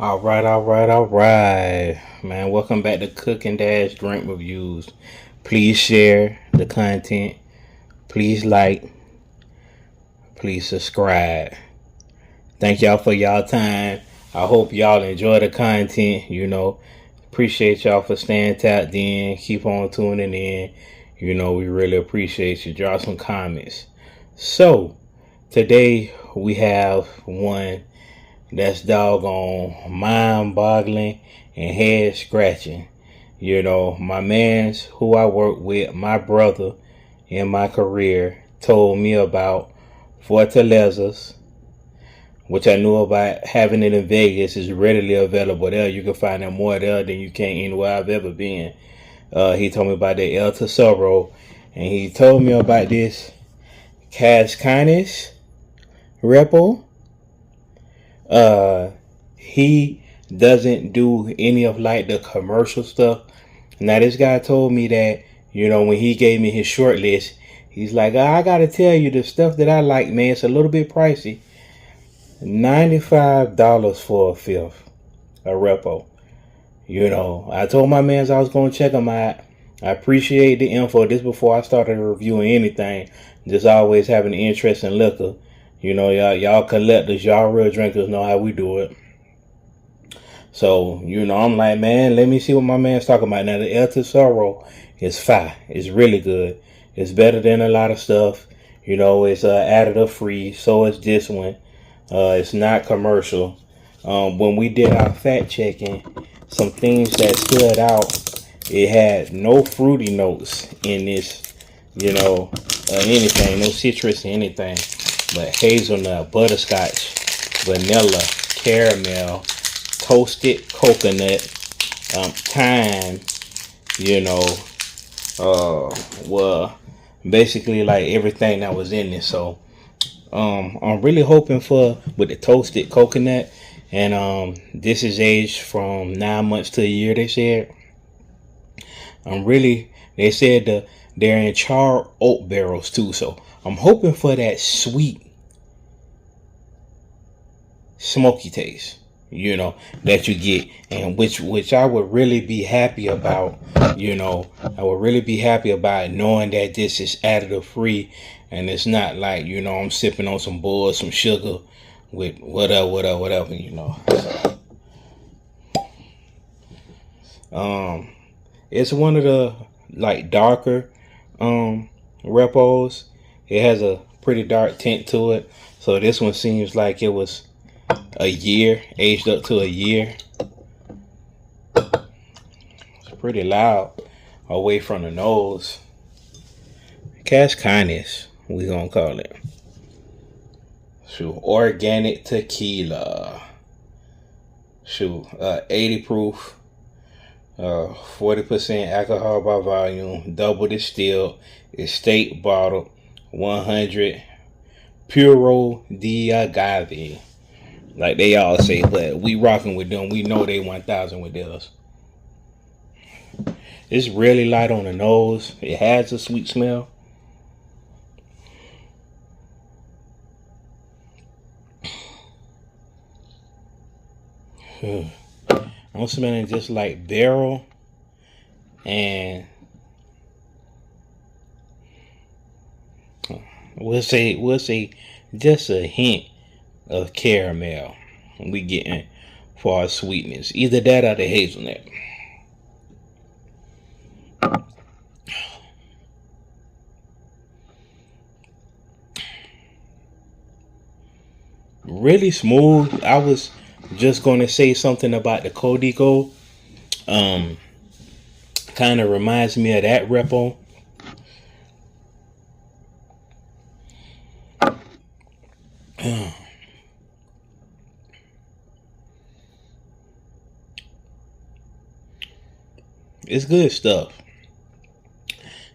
All right. Man, welcome back to Cooking Dash Drink Reviews. Please share the content. Please like. Please subscribe. Thank y'all for y'all time. I hope y'all enjoy the content. Appreciate y'all for staying tapped in. Keep on tuning in. We really appreciate you. Drop some comments. So, today we have one that's doggone mind boggling and head scratching. My man's who I work with, my brother in my career, told me about Fortalezas, which I knew about having it in Vegas. Is readily available there. You can find it more there than you can anywhere I've ever been. He told me about the El Tesoro, and he told me about this Cazcanes Repo. He doesn't do any of like the commercial stuff. Now this guy told me that, when he gave me his short list, he's like, I gotta tell you the stuff that I like, man, it's a little bit pricey. $95 for a fifth, a repo. I told my mans I was gonna check them out. I appreciate the info. This before I started reviewing anything. Just always having an interest in liquor. Y'all collectors, y'all real drinkers know how we do it. So, I'm like, man, let me see what my man's talking about. Now, the El Tesoro is fire. It's really good. It's better than a lot of stuff. It's additive free. So is this one. It's not commercial. When we did our fact checking, some things that stood out, it had no fruity notes in this, anything, no citrus, anything, but hazelnut, butterscotch, vanilla, caramel, toasted coconut, thyme, well, basically like everything that was in this. So, I'm really hoping for with the toasted coconut, and this is aged from 9 months to a year. They said. They said they're in charred oak barrels too. So I'm hoping for that sweet, smoky taste, that you get, and which I would really be happy about. I would really be happy about knowing that this is additive free, and it's not like I'm sipping on some bull, some sugar, with whatever. It's one of the like darker repos. It has a pretty dark tint to it, so this one seems like it was a year, aged up to a year. It's pretty loud away from the nose. Cazcanes, we gonna call it. Organic tequila. 80 proof. 40% alcohol by volume, double distilled, estate bottled, 100 puro de agave. Like they all say, but we rocking with them. We know they 1000 with us. It's really light on the nose. It has a sweet smell. I'm smelling just like barrel and we'll say just a hint of caramel we getting for our sweetness. Either that or the hazelnut. Really smooth. I was just going to say something about the Codico. Kind of reminds me of that repo. It's good stuff.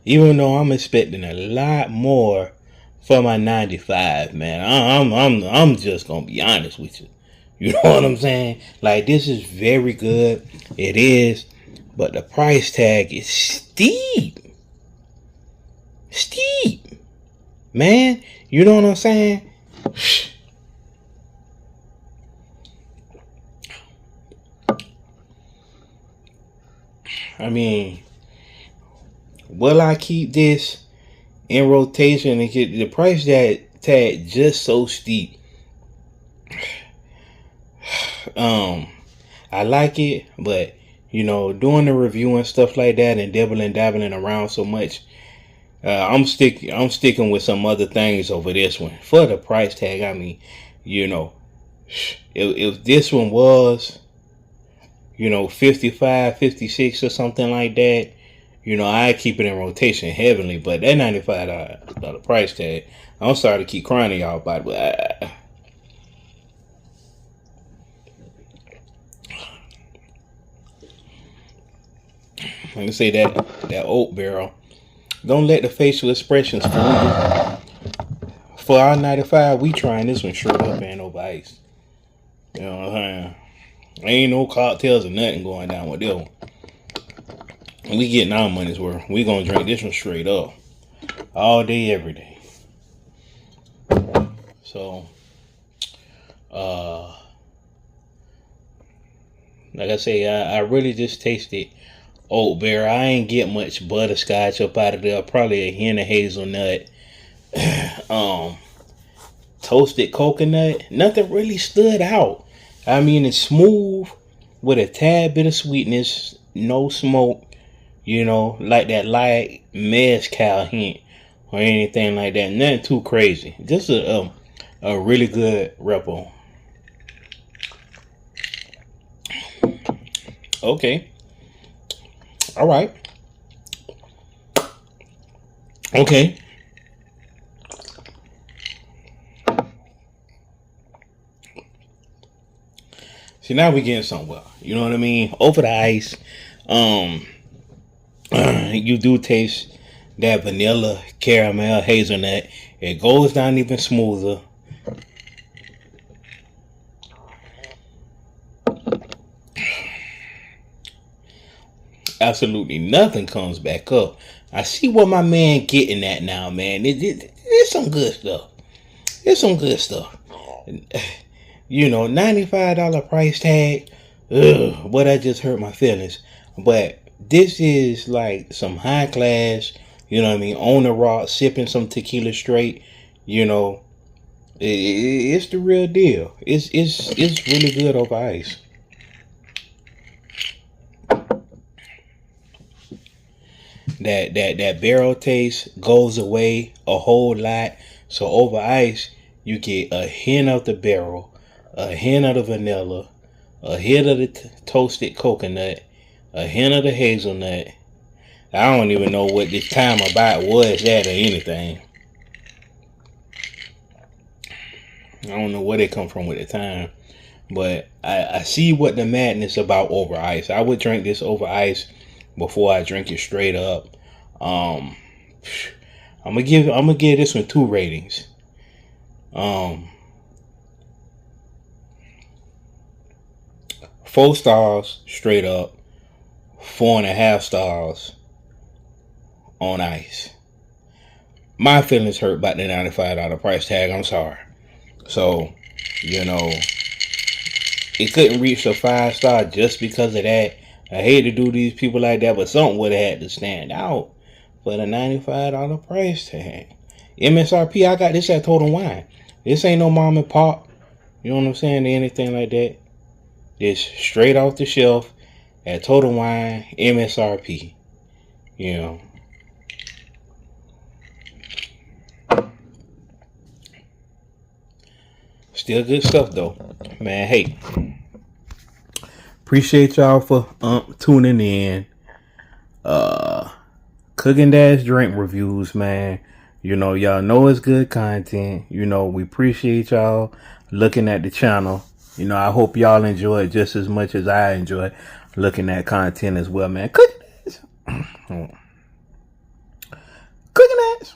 Even though I'm expecting a lot more for my 95, man. I'm just gonna be honest with you. You know what I'm saying? Like, this is very good. It is, but the price tag is steep. Steep, man. You know what I'm saying? I mean, will I keep this in rotation and get the price tag just so steep? I like it, but doing the review and stuff like that and dabbling around so much, I'm sticking with some other things over this one for the price tag. I mean, if this one was 55, 56 or something like that, I keep it in rotation heavily. But that $95 price tag, I'm sorry to keep crying to y'all about it, but let me say that oat barrel. Don't let the facial expressions fool you. For our 95, we trying this one straight up and over ice. You know what I'm saying? Ain't no cocktails or nothing going down with this one. We getting our money's worth. We gonna drink this one straight up. All day, every day. So, like I say, I really just tasted oat bear. I ain't get much butterscotch up out of there. Probably a hint of hazelnut. Toasted coconut. Nothing really stood out. I mean, it's smooth with a tad bit of sweetness. No smoke. Like that light mezcal hint or anything like that. Nothing too crazy. Just a really good Repo. Okay. All right. Okay. See, now we getting somewhere. You know what I mean? Over the ice, you do taste that vanilla, caramel, hazelnut. It goes down even smoother. Absolutely nothing comes back up. I see what my man getting at now, man. It's some good stuff. It's some good stuff. $95 price tag. Ugh, but I just hurt my feelings. But this is like some high class, on the rock, sipping some tequila straight. It's the real deal. It's really good over ice. That barrel taste goes away a whole lot. So over ice, you get a hint of the barrel, a hint of the vanilla, a hint of the toasted coconut, a hint of the hazelnut. I don't even know what this time about was that or anything. I don't know where they come from with the time. But I see what the madness about over ice. I would drink this over ice before I drink it straight up. I'm gonna give this one 2 ratings. 4 stars straight up, 4.5 stars on ice. My feelings hurt about the $95 price tag. I'm sorry. So, it couldn't reach the 5-star just because of that. I hate to do these people like that, but something would have had to stand out for the $95 price tag. MSRP, I got this at Total Wine. This ain't no mom and pop. You know what I'm saying? Anything like that. It's straight off the shelf at Total Wine, MSRP. Still good stuff though. Man, hey. Appreciate y'all for tuning in. Cooking Dash Drink Reviews, man. Y'all know it's good content. We appreciate y'all looking at the channel. I hope y'all enjoy it just as much as I enjoy looking at content as well, man. Cooking Dash.